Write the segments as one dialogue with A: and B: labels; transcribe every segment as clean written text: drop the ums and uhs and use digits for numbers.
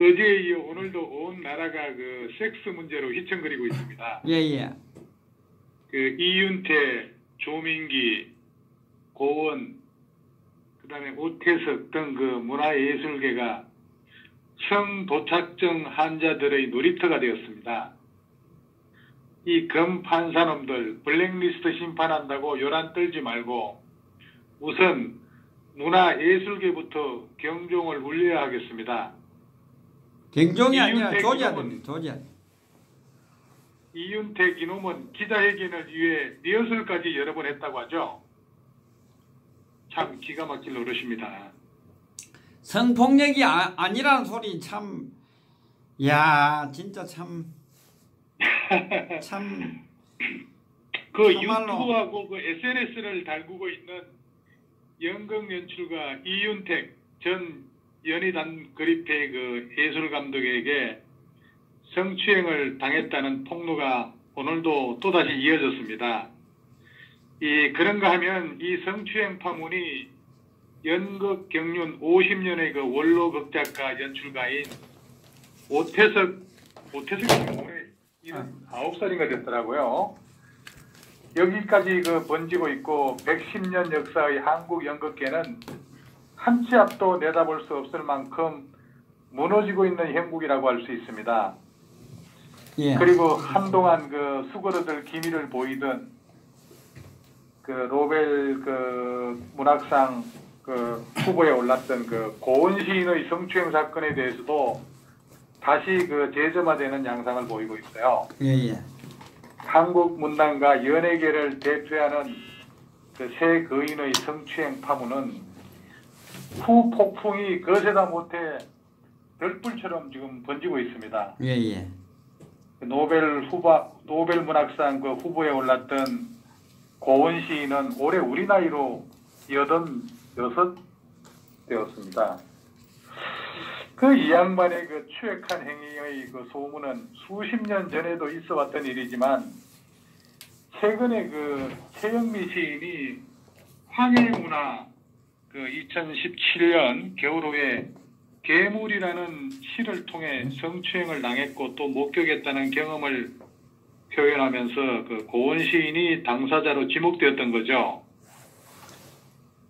A: 어제에 이어 오늘도 온 나라가 그 섹스 문제로 휘청거리고 있습니다.
B: 예.
A: 그 이윤태, 조민기, 고원, 그다음에 오태석 등 그 문화예술계가 성도착증 환자들의 놀이터가 되었습니다. 이 검판사놈들 블랙리스트 심판한다고 요란 떨지 말고 우선 문화예술계부터 경종을 울려야 하겠습니다.
B: 경종이 아니라 조져야 됩니다. 조져야.
A: 이윤택 이놈은 기자회견을 위해 리허설까지 여러 번 했다고 하죠. 참 기가 막힐 노릇입니다.
B: 성폭력이 아니라는 소리 참, 야 진짜 참
A: 그 유튜브하고 그 SNS를 달구고 있는 연극 연출가 이윤택 전 연희단 그립회 그 예술 감독에게 성추행을 당했다는 폭로가 오늘도 또다시 이어졌습니다. 그런가 하면 이 성추행 파문이 연극 경륜 50년의 그 원로 극작가 연출가인 오태석이 올해 9살인가 됐더라고요. 여기까지 그 번지고 있고 110년 역사의 한국 연극계는 한 치 앞도 내다볼 수 없을 만큼 무너지고 있는 형국이라고 할 수 있습니다.
B: 예.
A: 그리고 한동안 그 수고로들 기미를 보이던 그 노벨 그 문학상 그 후보에 올랐던 그 고은 시인의 성추행 사건에 대해서도 다시 그 재점화되는 양상을 보이고 있어요.
B: 예.
A: 한국 문단과 연예계를 대표하는 그 세 거인의 성추행 파문은 후 폭풍이 거세다 못해 별불처럼 지금 번지고 있습니다.
B: 예.
A: 노벨 문학상 그 후보에 올랐던 고은 시인은 올해 우리 나이로 86 되었습니다. 그 이 양반의 그 추악한 행위의 그 소문은 수십 년 전에도 있어 왔던 일이지만 최근에 그 최영미 시인이 황해문화 그 2017년 겨울 후에 괴물이라는 시를 통해 성추행을 당했고 또 목격했다는 경험을 표현하면서 그 고은 시인이 당사자로 지목되었던 거죠.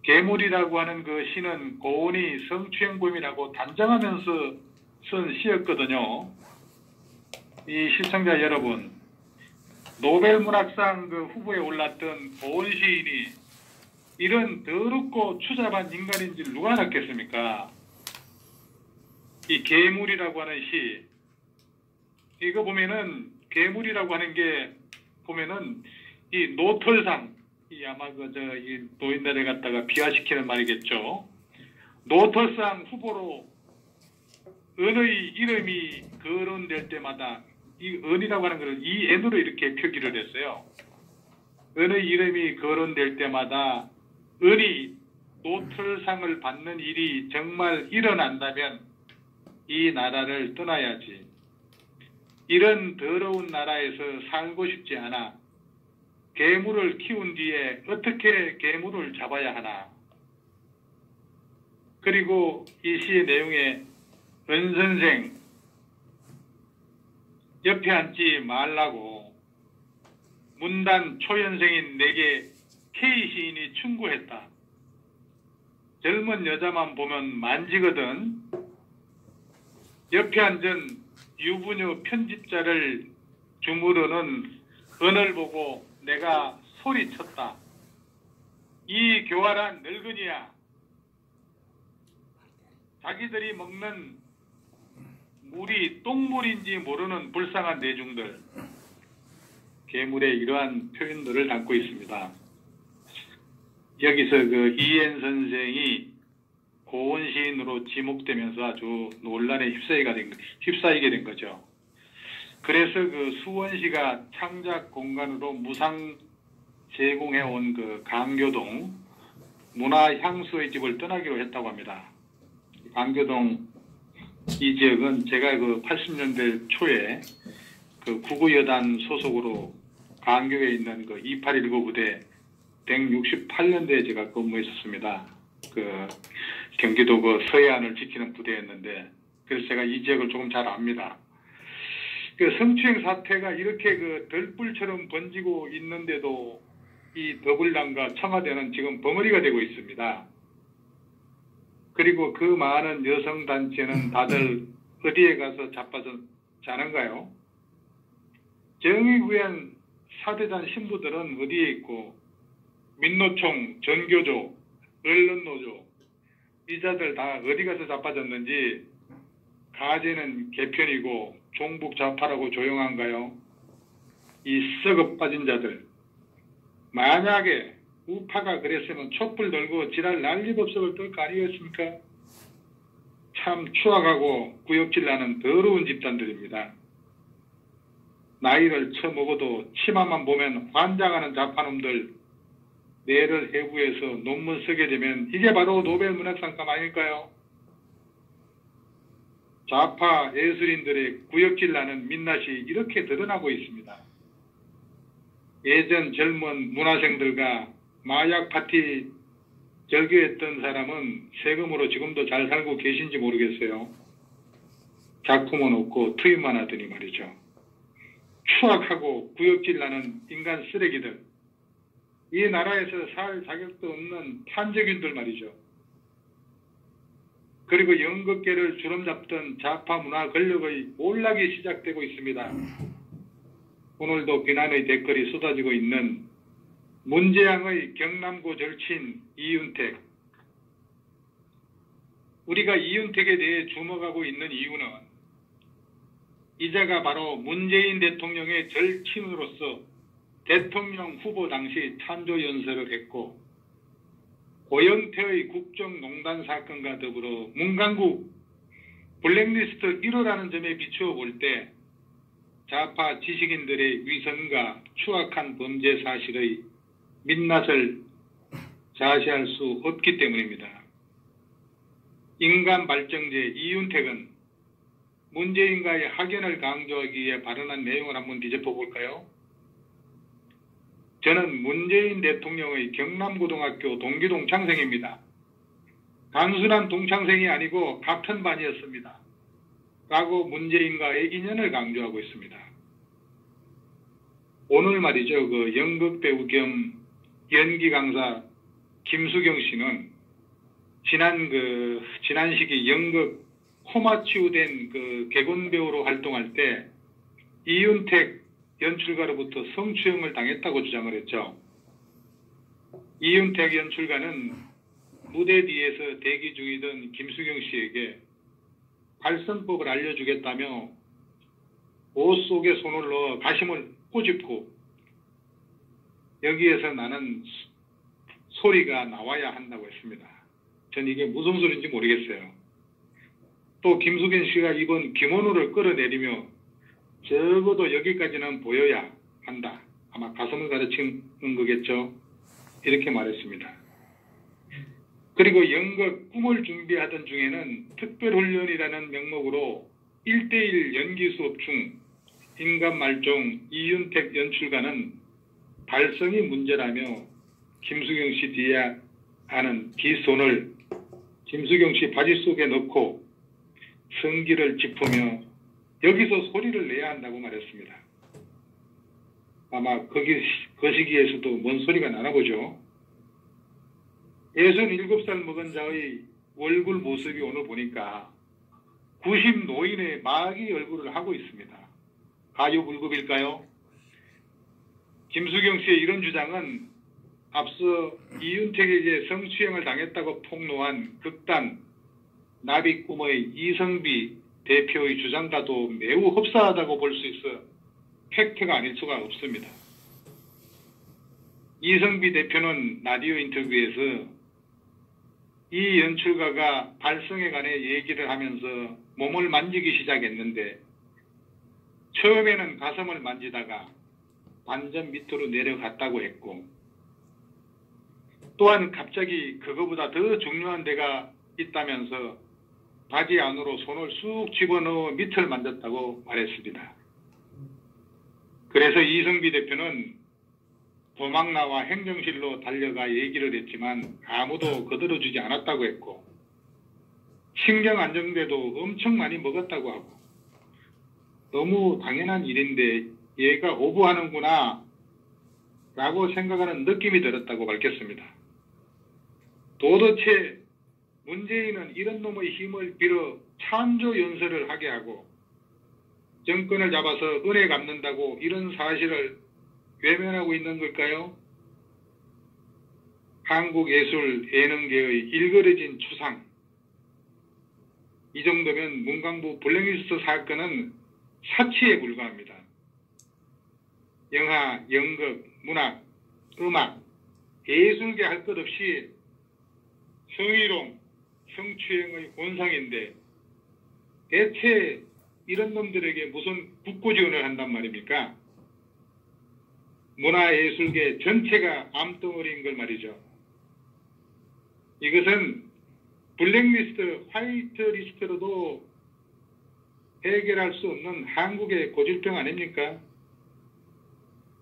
A: 괴물이라고 하는 그 시는 고은이 성추행범이라고 단정하면서 쓴 시였거든요. 이 시청자 여러분, 노벨 문학상 그 후보에 올랐던 고은 시인이 이런 더럽고 추잡한 인간인지 누가 알았겠습니까? 이 괴물이라고 하는 시, 이거 보면은 괴물이라고 하는 게 보면은 이 노털상, 이 아마 이 노인들을 갖다가 비하시키는 말이겠죠. 노털상 후보로 은의 이름이 거론될 때마다 이 은이라고 하는 것을 이 N으로 이렇게 표기를 했어요. 은의 이름이 거론될 때마다 은이 노털상을 받는 일이 정말 일어난다면 이 나라를 떠나야지. 이런 더러운 나라에서 살고 싶지 않아. 괴물을 키운 뒤에 어떻게 괴물을 잡아야 하나. 그리고 이 시의 내용에 은 선생 옆에 앉지 말라고 문단 초연생인 내게 K 시인이 충고했다. 젊은 여자만 보면 만지거든. 옆에 앉은 유부녀 편집자를 주무르는 은을 보고 내가 소리쳤다. 이 교활한 늙은이야. 자기들이 먹는 물이 똥물인지 모르는 불쌍한 내중들. 괴물의 이러한 표현들을 담고 있습니다. 여기서 그 이엔 선생이 고은 시인으로 지목되면서 아주 논란에 휩싸이게 된 거죠. 그래서 그 수원시가 창작 공간으로 무상 제공해온 그 강교동 문화향수의 집을 떠나기로 했다고 합니다. 강교동 이 지역은 제가 그 80년대 초에 그 구구여단 소속으로 강교에 있는 그 2819 부대 168년대에 제가 근무했었습니다. 그 경기도 그 서해안을 지키는 부대였는데 그래서 제가 이 지역을 조금 잘 압니다. 그 성추행 사태가 이렇게 그 들불처럼 번지고 있는데도 이 더불당과 청와대는 지금 벙어리가 되고 있습니다. 그리고 그 많은 여성단체는 다들 어디에 가서 자빠져 자는가요? 정의구현 사대단 신부들은 어디에 있고, 민노총, 전교조, 언론노조, 이자들 다 어디 가서 자빠졌는지, 가재는 개편이고 종북 좌파라고 조용한가요? 이 썩어 빠진 자들. 만약에 우파가 그랬으면 촛불 들고 지랄 난리법석을 떨 거 아니겠습니까? 참 추악하고 구역질 나는 더러운 집단들입니다. 나이를 처먹어도 치마만 보면 환장하는 좌파놈들, 뇌를 해부해서 논문 쓰게 되면 이게 바로 노벨 문학상감 아닐까요? 좌파 예술인들의 구역질 나는 민낯이 이렇게 드러나고 있습니다. 예전 젊은 문화생들과 마약 파티 절교했던 사람은 세금으로 지금도 잘 살고 계신지 모르겠어요. 작품은 없고 투입만 하더니 말이죠. 추악하고 구역질 나는 인간 쓰레기들. 이 나라에서 살 자격도 없는 판적인들 말이죠. 그리고 연극계를 주름잡던 좌파 문화 권력의 몰락이 시작되고 있습니다. 오늘도 비난의 댓글이 쏟아지고 있는 문재양의 경남고 절친 이윤택. 우리가 이윤택에 대해 주목하고 있는 이유는 이자가 바로 문재인 대통령의 절친으로서 대통령 후보 당시 탄조연설을 했고, 고영태의 국정농단 사건과 더불어 문강국 블랙리스트 1호라는 점에 비추어 볼 때 좌파 지식인들의 위선과 추악한 범죄 사실의 민낯을 자시할 수 없기 때문입니다. 인간발정제 이윤택은 문재인과의 학연을 강조하기 위해 발언한 내용을 한번 뒤집어 볼까요? 저는 문재인 대통령의 경남고등학교 동기 동창생입니다. 단순한 동창생이 아니고 같은 반이었습니다. 라고 문재인과의 인연을 강조하고 있습니다. 오늘 말이죠. 그 연극배우 겸 연기 강사 김수경 씨는 지난 시기 연극 코마치우된 그 개곤배우로 활동할 때 이윤택 연출가로부터 성추행을 당했다고 주장을 했죠. 이윤택 연출가는 무대 뒤에서 대기 중이던 김수경 씨에게 발성법을 알려주겠다며 옷 속에 손을 넣어 가심을 꼬집고 여기에서 나는 소리가 나와야 한다고 했습니다. 전 이게 무슨 소리인지 모르겠어요. 또 김수경 씨가 입은 기모노를 끌어내리며 적어도 여기까지는 보여야 한다. 아마 가슴을 가르치는 거겠죠. 이렇게 말했습니다. 그리고 연극 꿈을 준비하던 중에는 특별훈련이라는 명목으로 1:1 연기 수업 중 인간말종 이윤택 연출가는 발성이 문제라며 김수경 씨 뒤에 하는 뒷손을 김수경 씨 바지 속에 넣고 성기를 짚으며 여기서 소리를 내야 한다고 말했습니다. 아마 그 시기에서도 뭔 소리가 나나 보죠. 67살 먹은 자의 얼굴 모습이 오늘 보니까 90 노인의 마귀 얼굴을 하고 있습니다. 가요불급일까요? 김수경 씨의 이런 주장은 앞서 이윤택에게 성추행을 당했다고 폭로한 극단 나비꿈의 이성비 대표의 주장과도 매우 흡사하다고 볼 수 있어 팩트가 아닐 수가 없습니다. 이성비 대표는 라디오 인터뷰에서 이 연출가가 발성에 관해 얘기를 하면서 몸을 만지기 시작했는데 처음에는 가슴을 만지다가 완전 밑으로 내려갔다고 했고, 또한 갑자기 그거보다 더 중요한 데가 있다면서 바지 안으로 손을 쑥 집어넣어 밑을 만졌다고 말했습니다. 그래서 이성비 대표는 도망 나와 행정실로 달려가 얘기를 했지만 아무도 거들어주지 않았다고 했고,
C: 신경 안정제도 엄청 많이 먹었다고 하고 너무 당연한 일인데 얘가 오버하는구나 라고 생각하는 느낌이 들었다고 밝혔습니다. 도대체 문재인은 이런 놈의 힘을 빌어 찬조 연설을 하게 하고 정권을 잡아서 은혜 갚는다고 이런 사실을 외면하고 있는 걸까요? 한국예술예능계의 일그러진 추상. 이 정도면 문광부 블랙리스트 사건은 사치에 불과합니다. 영화, 연극, 문학, 음악, 예술계 할 것 없이 성희롱, 성추행의 본상인데 대체 이런 놈들에게 무슨 국고 지원을 한단 말입니까? 문화예술계 전체가 암덩어리인 걸 말이죠. 이것은 블랙리스트, 화이트리스트로도 해결할 수 없는 한국의 고질병 아닙니까?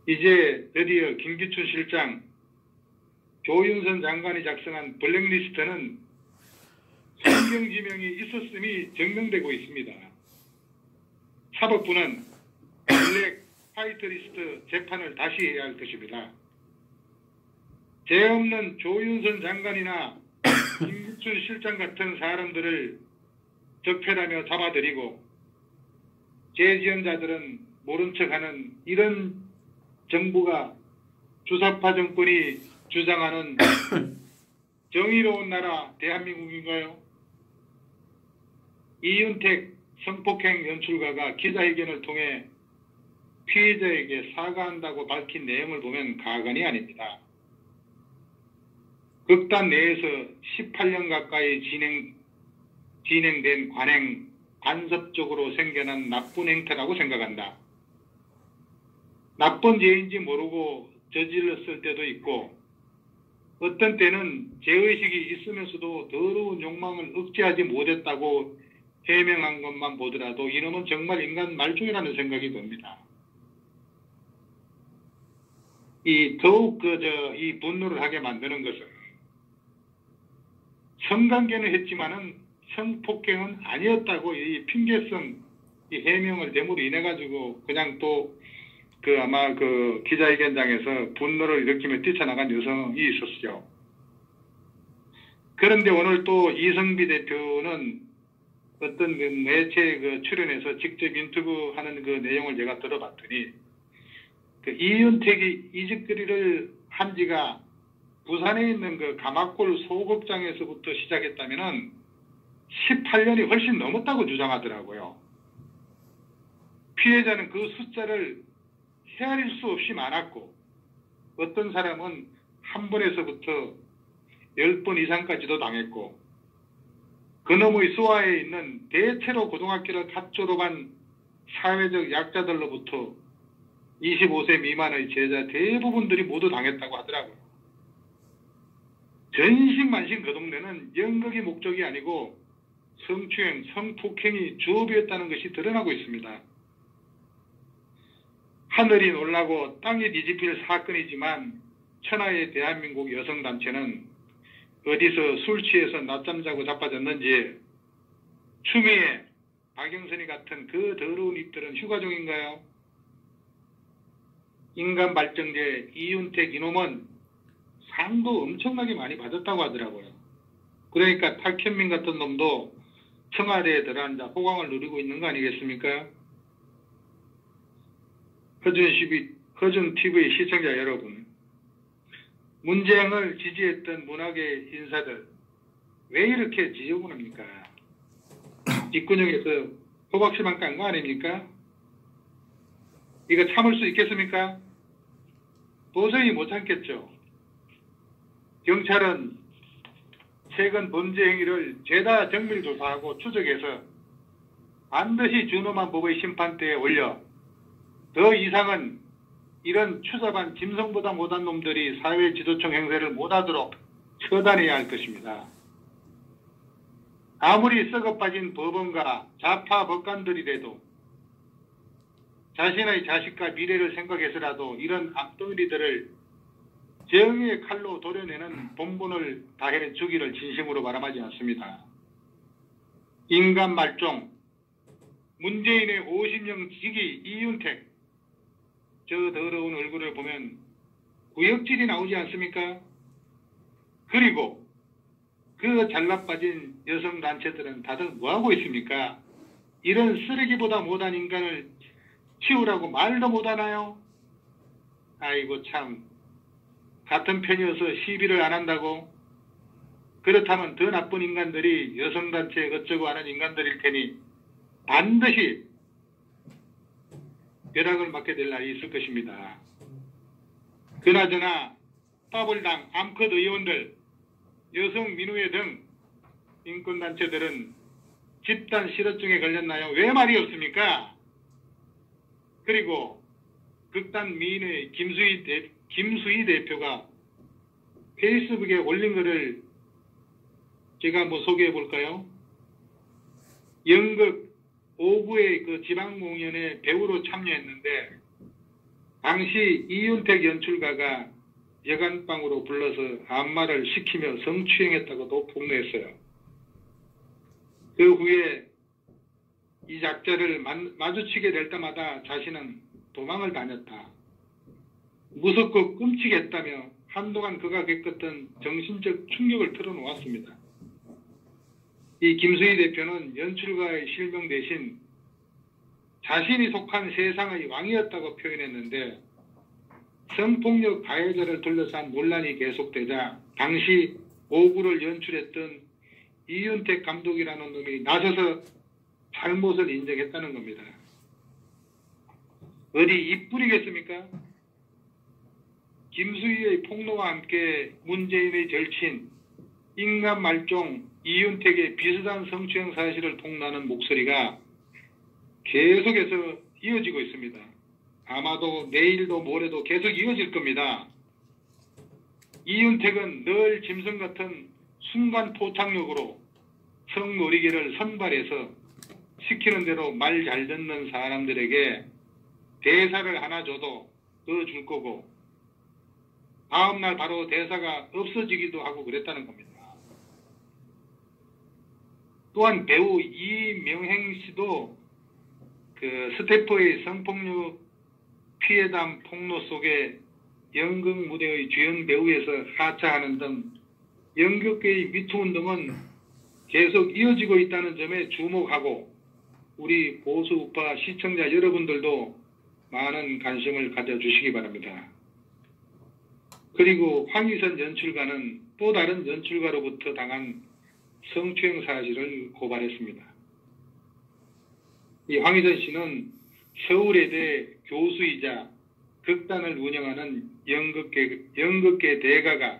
C: 이제 드디어 김기춘 실장, 조윤선 장관이 작성한 블랙리스트는 성경지명이 있었음이 증명되고 있습니다. 사법부는 블랙 화이트리스트 재판을 다시 해야 할 것입니다. 죄 없는 조윤선 장관이나 김기춘 실장 같은 사람들을 적폐라며 잡아들이고 재지연자들은 모른 척하는 이런 정부가 주사파 정권이 주장하는 정의로운 나라 대한민국인가요? 이윤택 성폭행 연출가가 기자회견을 통해 피해자에게 사과한다고 밝힌 내용을 보면 가관이 아닙니다. 극단 내에서 18년 가까이 진행된 관행, 간섭적으로 생겨난 나쁜 행태라고 생각한다. 나쁜 죄인지 모르고 저질렀을 때도 있고 어떤 때는 죄의식이 있으면서도 더러운 욕망을 억제하지 못했다고 해명한 것만 보더라도 이놈은 정말 인간 말종이라는 생각이 듭니다. 더욱 이 분노를 하게 만드는 것은 성관계는 했지만은 성폭행은 아니었다고 이 핑계성 이 해명을 대물로 인해 가지고 그냥 또 아마 기자회견장에서 분노를 일으키며 뛰쳐나간 여성이 있었죠. 그런데 오늘 또 이성비 대표는 어떤 매체 출연해서 직접 인터뷰하는 내용을 제가 들어봤더니 이윤택이 이 짓거리를 한 지가 부산에 있는 가마골 소극장에서부터 시작했다면은 18년이 훨씬 넘었다고 주장하더라고요. 피해자는 그 숫자를 헤아릴 수 없이 많았고 어떤 사람은 한 번에서부터 10번 이상까지도 당했고 그놈의 수하에 있는 대체로 고등학교를 갓 졸업한 사회적 약자들로부터 25세 미만의 제자 대부분들이 모두 당했다고 하더라고요. 전신만신 그 동네는 연극이 목적이 아니고 성추행, 성폭행이 주업이었다는 것이 드러나고 있습니다. 하늘이 놀라고 땅이 뒤집힐 사건이지만 천하의 대한민국 여성단체는 어디서 술 취해서 낮잠 자고 자빠졌는지 추미애, 박영선이 같은 그 더러운 입들은 휴가 중인가요? 인간발정제 이윤택 이놈은 상도 엄청나게 많이 받았다고 하더라고요. 그러니까 탁현민 같은 놈도 청와대에 들어앉아 호강을 누리고 있는 거 아니겠습니까? 허준TV 시청자 여러분, 문재영을 지지했던 문학의 인사들 왜 이렇게 지저분합니까? 뒷구녕에서 호박씨만 깐 거 아닙니까? 이거 참을 수 있겠습니까? 도저히 못 참겠죠. 경찰은 최근 범죄 행위를 죄다 정밀 조사하고 추적해서 반드시 준엄한 법의 심판대에 올려 더 이상은 이런 추잡한 짐승보다 못한 놈들이 사회 지도층 행세를 못하도록 처단해야 할 것입니다. 아무리 썩어빠진 법원과 좌파 법관들이라도 자신의 자식과 미래를 생각해서라도 이런 악덩이들을 정의의 칼로 도려내는 본분을 다해 주기를 진심으로 바람하지 않습니다. 인간 말종, 문재인의 50년 지기 이윤택, 저 더러운 얼굴을 보면 구역질이 나오지 않습니까? 그리고 그 잘나빠진 여성단체들은 다들 뭐하고 있습니까? 이런 쓰레기보다 못한 인간을 치우라고 말도 못하나요? 아이고 참, 같은 편이어서 시비를 안 한다고? 그렇다면 더 나쁜 인간들이 여성단체 어쩌고 하는 인간들일 테니 반드시 벼락을 맞게 될 날이 있을 것입니다. 그나저나 따블당 암컷 의원들, 여성민우회 등 인권단체들은 집단 실업증에 걸렸나요? 왜 말이 없습니까? 그리고 극단 미인의 김수희 대표가 페이스북에 올린 것을 제가 한번 소개해 볼까요? 연극 5부의 그 지방공연에 배우로 참여했는데 당시 이윤택 연출가가 여간방으로 불러서 안마를 시키며 성추행했다고도 폭로했어요. 그 후에 이 작자를 마주치게 될 때마다 자신은 도망을 다녔다. 무섭고 끔찍했다며 한동안 그가 겪었던 정신적 충격을 털어놓았습니다. 이 김수희 대표는 연출가의 실명 대신 자신이 속한 세상의 왕이었다고 표현했는데 성폭력 가해자를 둘러싼 논란이 계속되자 당시 5부를 연출했던 이윤택 감독이라는 놈이 나서서 잘못을 인정했다는 겁니다. 어디 입 뿌리겠습니까? 김수희의 폭로와 함께 문재인의 절친, 인간 말종 이윤택의 비슷한 성추행 사실을 폭로하는 목소리가 계속해서 이어지고 있습니다. 아마도 내일도 모레도 계속 이어질 겁니다. 이윤택은 늘 짐승 같은 순간 포착력으로 성놀이개를 선발해서 시키는 대로 말 잘 듣는 사람들에게 대사를 하나 줘도 더 줄 거고 다음날 바로 대사가 없어지기도 하고 그랬다는 겁니다. 또한 배우 이명행 씨도 그 스태프의 성폭력 피해담 폭로 속에 연극 무대의 주연 배우에서 하차하는 등 연극계의 미투 운동은 계속 이어지고 있다는 점에 주목하고 우리 보수 우파 시청자 여러분들도 많은 관심을 가져주시기 바랍니다. 그리고 황희선 연출가는 또 다른 연출가로부터 당한 성추행 사실을 고발했습니다. 이 황희선 씨는 서울예대 교수이자 극단을 운영하는 연극계 대가가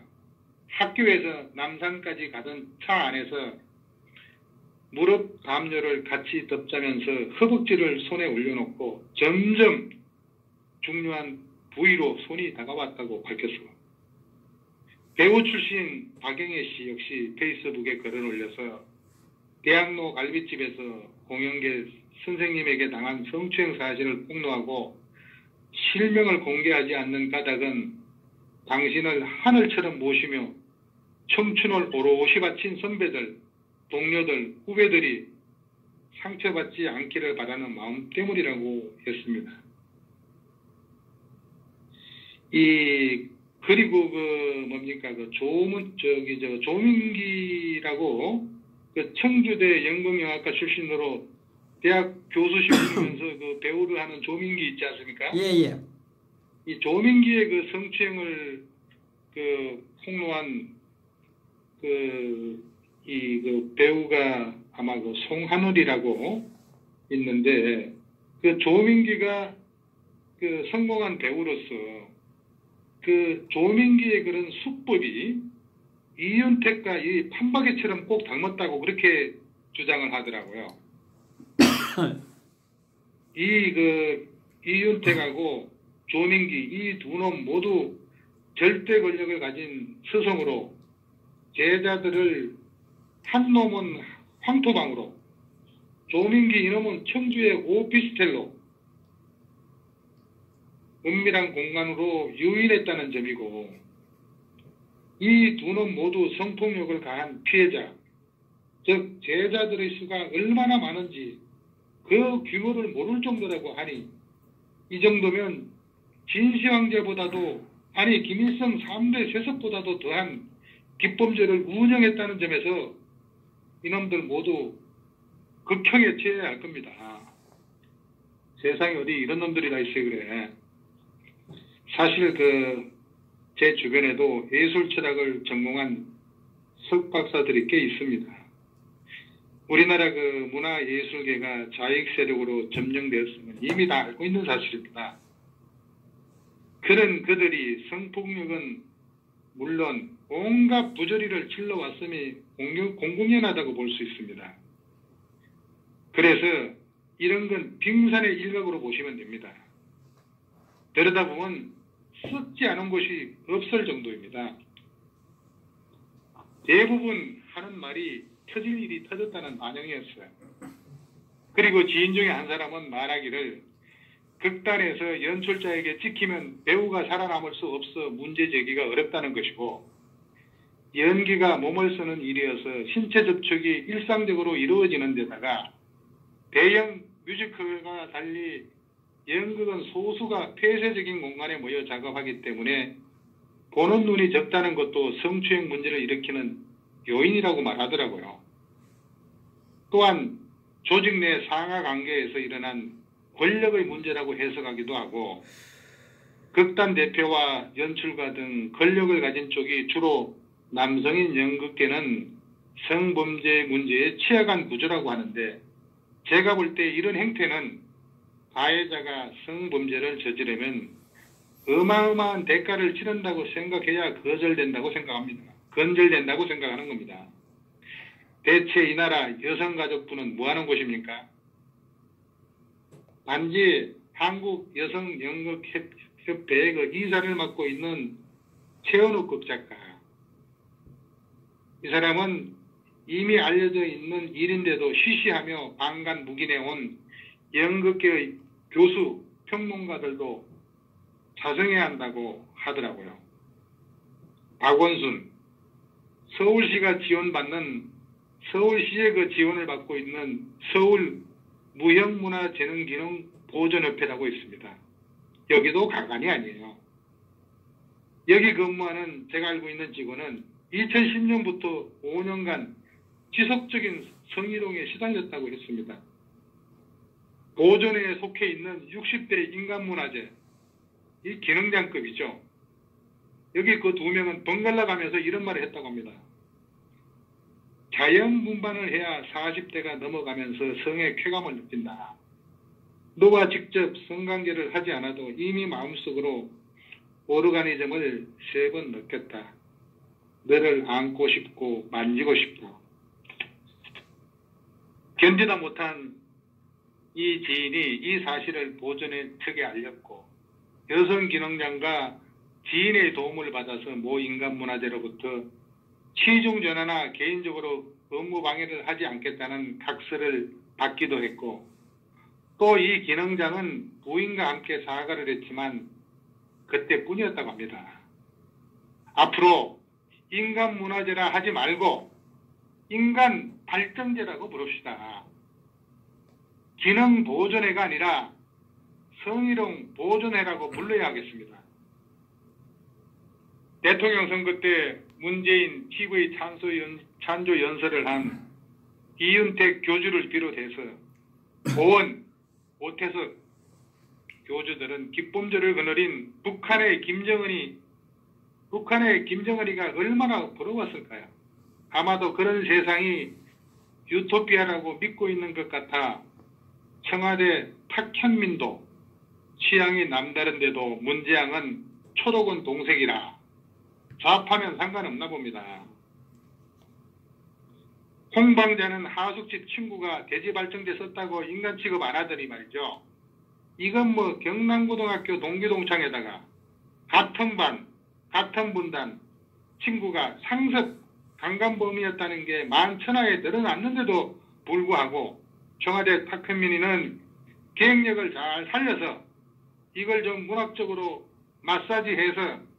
C: 학교에서 남산까지 가던 차 안에서 무릎 담요를 같이 덮자면서 허벅지를 손에 올려놓고 점점 중요한 부위로 손이 다가왔다고 밝혔습니다. 배우 출신 박영애 씨 역시 페이스북에 글을 올려서 대학로 갈비집에서 공연계 선생님에게 당한 성추행 사실을 폭로하고 실명을 공개하지 않는 까닭은 당신을 하늘처럼 모시며 청춘을 오롯이 바친 선배들, 동료들, 후배들이 상처받지 않기를 바라는 마음 때문이라고 했습니다. 그리고 조민기라고 그 청주대 연극영화과 출신으로 대학 교수시키면서 그 배우를 하는 조민기 있지 않습니까?
B: 예.
C: 이 조민기의 그 성추행을 그 폭로한 그 배우가 아마 그 송하늘이라고 있는데 그 조민기가 그 성공한 배우로서 그 조민기의 그런 수법이 이윤택과 이 판박이처럼 꼭 닮았다고 그렇게 주장을 하더라고요. 이윤택하고 조민기 이 두 놈 모두 절대 권력을 가진 스승으로 제자들을 한 놈은 황토방으로 조민기 이놈은 청주의 오피스텔로 은밀한 공간으로 유인했다는 점이고 이 두 놈 모두 성폭력을 가한 피해자 즉 제자들의 수가 얼마나 많은지 그 규모를 모를 정도라고 하니 이 정도면 진시황제보다도 아니 김일성 3대 세습보다도 더한 기범죄를 운영했다는 점에서 이놈들 모두 극형에 처해야 할 겁니다. 세상에 어디 이런 놈들이 다 있어 그래. 사실 제 주변에도 예술 철학을 전공한 석박사들이 꽤 있습니다. 우리나라 문화예술계가 좌익 세력으로 점령되었으면 이미 다 알고 있는 사실입니다. 그런 그들이 성폭력은 물론 온갖 부조리를 질러왔음이 공공연하다고 볼 수 있습니다. 그래서 이런 건 빙산의 일각으로 보시면 됩니다. 들여다보면 썩지 않은 곳이 없을 정도입니다. 대부분 하는 말이 터질 일이 터졌다는 반영이었어요. 그리고 지인 중에 한 사람은 말하기를 극단에서 연출자에게 찍히면 배우가 살아남을 수 없어 문제 제기가 어렵다는 것이고 연기가 몸을 쓰는 일이어서 신체 접촉이 일상적으로 이루어지는 데다가 대형 뮤지컬과 달리 연극은 소수가 폐쇄적인 공간에 모여 작업하기 때문에 보는 눈이 적다는 것도 성추행 문제를 일으키는 요인이라고 말하더라고요. 또한 조직 내 상하 관계에서 일어난 권력의 문제라고 해석하기도 하고 극단 대표와 연출가 등 권력을 가진 쪽이 주로 남성인 연극계는 성범죄 문제에 취약한 구조라고 하는데 제가 볼 때 이런 행태는 가해자가 성범죄를 저지르면 어마어마한 대가를 치른다고 생각해야 건절된다고 생각하는 겁니다. 대체 이 나라 여성가족부는 뭐하는 곳입니까? 단지 한국여성연극협회의 이사를 맡고 있는 최은욱 극작가. 이 사람은 이미 알려져 있는 일인데도 쉬쉬하며 방간무긴해온 연극계의 교수, 평론가들도 자성해야 한다고 하더라고요. 박원순, 서울시가 서울시의 지원을 받고 있는 서울 무형문화재능기능보존협회라고 있습니다. 여기도 가관이 아니에요. 여기 근무하는 제가 알고 있는 직원은 2010년부터 5년간 지속적인 성희롱에 시달렸다고 했습니다. 보존회에 속해 있는 60대 인간문화재, 이 기능장급이죠. 여기 그 2명은 번갈아 가면서 이런 말을 했다고 합니다. 자연분반을 해야 40대가 넘어가면서 성의 쾌감을 느낀다. 너와 직접 성관계를 하지 않아도 이미 마음속으로 오르가니즘을 3번 느꼈다. 너를 안고 싶고 만지고 싶다. 견디다 못한 이 지인이 이 사실을 보존회 측에 알렸고 여성기능장과 지인의 도움을 받아서 모 인간문화재로부터 취중전화나 개인적으로 업무방해를 하지 않겠다는 각서를 받기도 했고 또 이 기능장은 부인과 함께 사과를 했지만 그때뿐이었다고 합니다. 앞으로 인간문화재라 하지 말고 인간발전제라고 부릅시다. 기능보존회가 아니라 성희롱 보존회라고 불러야 하겠습니다. 대통령 선거 때 문재인 TV 찬조 연설을 한 이윤택 교주를 비롯해서 고원, 오태석 교주들은 기범죄를 거느린 북한의 김정은이가 얼마나 부러웠을까요? 아마도 그런 세상이 유토피아라고 믿고 있는 것 같아 청와대 탁현민도 취향이 남다른데도 문재양은 초록은 동색이라 좌파면 상관없나 봅니다. 홍방자는 하숙집 친구가 대지발전제 썼다고 인간 취급 안 하더니 말이죠. 이건 뭐 경남고등학교 동기동창에다가 같은 반, 같은 분단 친구가 상습 강간범이었다는 게 만천하에 늘어났는데도 불구하고 청와대 탁현민이는 기획력을 잘 살려서 이걸 좀 문학적으로 마사지해서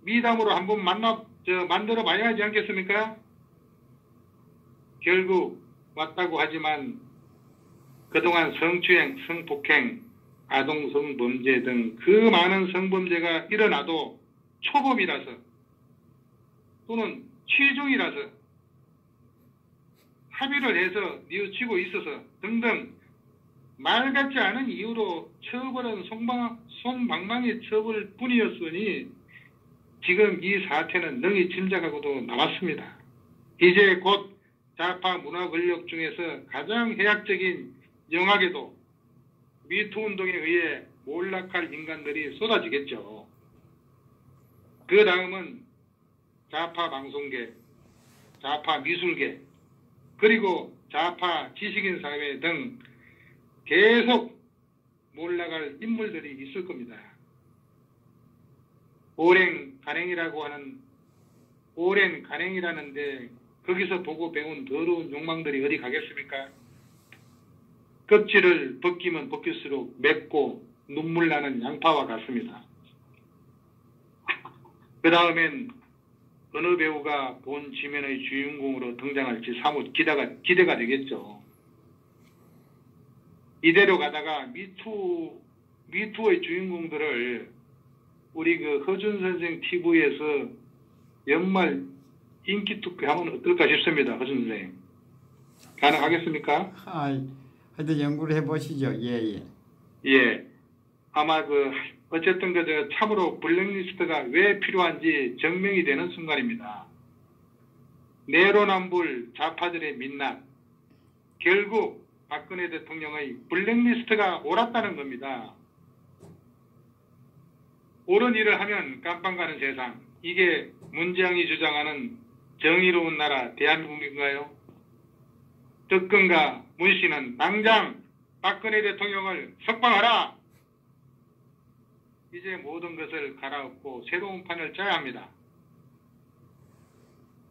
C: 미담으로 한번 만들어 봐야 하지 않겠습니까? 결국 왔다고 하지만 그동안 성추행, 성폭행, 아동성범죄 등 그 많은 성범죄가 일어나도 초범이라서 또는 취중이라서 합의를 해서 뉘우치고 있어서 등등 말 같지 않은 이유로 처벌은 손방망이 처벌 뿐이었으니 지금 이 사태는 능히 짐작하고도 남았습니다. 이제 곧 좌파 문화 권력 중에서 가장 해악적인 영하게도 미투 운동에 의해 몰락할 인간들이 쏟아지겠죠. 그 다음은 좌파 방송계, 좌파 미술계, 그리고 좌파 지식인 사회 등 계속 몰락할 인물들이 있을 겁니다. 오랜 간행이라는데 거기서 보고 배운 더러운 욕망들이 어디 가겠습니까? 껍질을 벗기면 벗길수록 맵고 눈물 나는 양파와 같습니다. 그 다음엔 어느 배우가 본 지면의 주인공으로 등장할지 사뭇 기대가 되겠죠. 이대로 가다가 미투의 주인공들을 우리 그 허준 선생 TV에서 연말 인기 투표하면 어떨까 싶습니다. 허준 선생님. 가능하겠습니까?
B: 하여튼 연구를 해보시죠. 예.
C: 예. 아마 어쨌든 참으로 블랙리스트가 왜 필요한지 증명이 되는 순간입니다. 내로남불 좌파들의 민낯. 결국 박근혜 대통령의 블랙리스트가 옳았다는 겁니다. 옳은 일을 하면 깜빵 가는 세상. 이게 문재영이 주장하는 정의로운 나라 대한민국인가요? 덕근과 문씨는 당장 박근혜 대통령을 석방하라! 이제 모든 것을 갈아엎고 새로운 판을 짜야 합니다.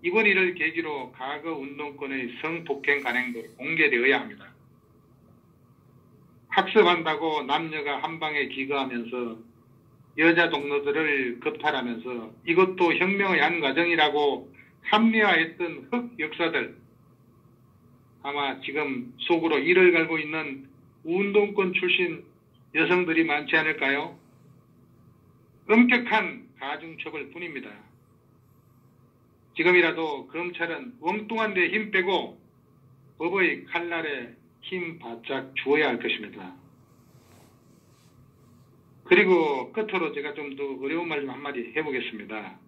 C: 이번 일을 계기로 과거 운동권의 성폭행 간행도 공개되어야 합니다. 학습한다고 남녀가 한방에 기거하면서 여자 동료들을 겁탈하면서 이것도 혁명의 한 과정이라고 합리화했던 흑 역사들, 아마 지금 속으로 이를 갈고 있는 운동권 출신 여성들이 많지 않을까요? 엄격한 가중처벌 뿐입니다. 지금이라도 검찰은 엉뚱한 데 힘 빼고 법의 칼날에 힘 바짝 주어야 할 것입니다. 그리고 끝으로 제가 좀 더 어려운 말 좀 한마디 해보겠습니다.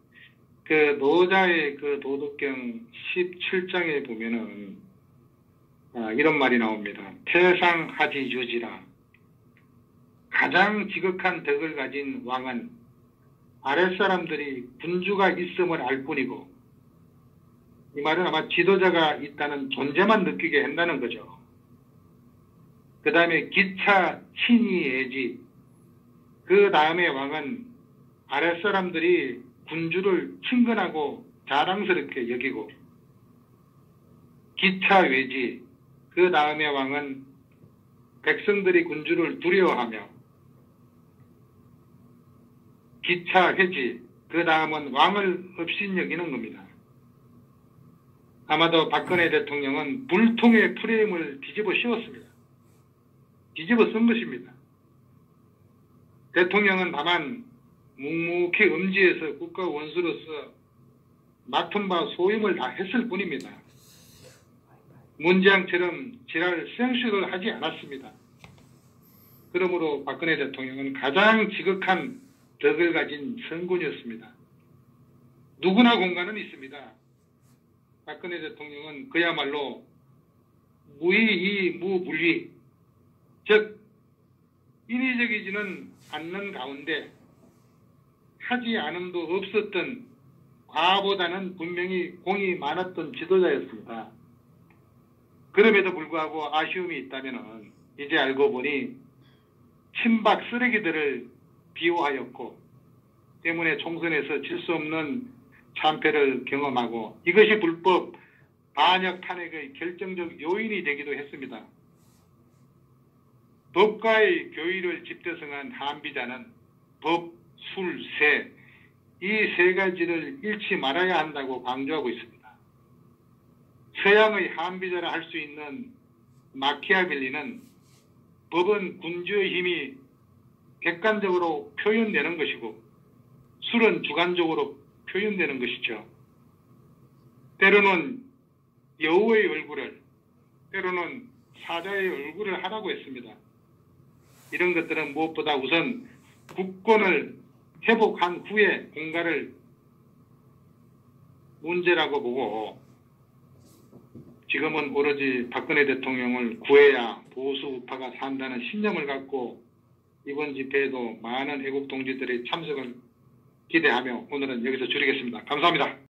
C: 노자의 도덕경 17장에 보면은 이런 말이 나옵니다. 태상하지 유지라. 가장 지극한 덕을 가진 왕은 아랫사람들이 군주가 있음을 알 뿐이고, 이 말은 아마 지도자가 있다는 존재만 느끼게 한다는 거죠. 그 다음에 기차 친이애지. 그 다음에 왕은 아랫사람들이 군주를 친근하고 자랑스럽게 여기고, 기차외지. 그 다음에 왕은 백성들이 군주를 두려워하며, 기차회지. 그 다음은 왕을 업신여기는 겁니다. 아마도 박근혜 대통령은 불통의 프레임을 뒤집어 씌웠습니다. 뒤집어 쓴 것입니다. 대통령은 다만 묵묵히 음지에서 국가 원수로서 맡은 바 소임을 다 했을 뿐입니다. 문재양처럼 지랄 생쇼를 하지 않았습니다. 그러므로 박근혜 대통령은 가장 지극한 덕을 가진 성군이었습니다. 누구나 공간은 있습니다. 박근혜 대통령은 그야말로 무이무물위, 즉 인위적이지는 않는 가운데 하지 않음도 없었던, 과보다는 분명히 공이 많았던 지도자였습니다. 그럼에도 불구하고 아쉬움이 있다면 이제 알고 보니 친박 쓰레기들을 비호하였고, 때문에 총선에서 질 수 없는 참패를 경험하고, 이것이 불법 반역 탄핵의 결정적 요인이 되기도 했습니다. 법과의 교의를 집대성한 한비자는 법, 술, 세, 이 세 가지를 잃지 말아야 한다고 강조하고 있습니다. 서양의 한비자라 할 수 있는 마키아벨리는 법은 군주의 힘이 객관적으로 표현되는 것이고 술은 주관적으로 표현되는 것이죠. 때로는 여우의 얼굴을, 때로는 사자의 얼굴을 하라고 했습니다. 이런 것들은 무엇보다 우선 국권을 회복한 후에 공갈을 문제라고 보고, 지금은 오로지 박근혜 대통령을 구해야 보수 우파가 산다는 신념을 갖고 이번 집회에도 많은 애국 동지들의 참석을 기대하며 오늘은 여기서 줄이겠습니다. 감사합니다.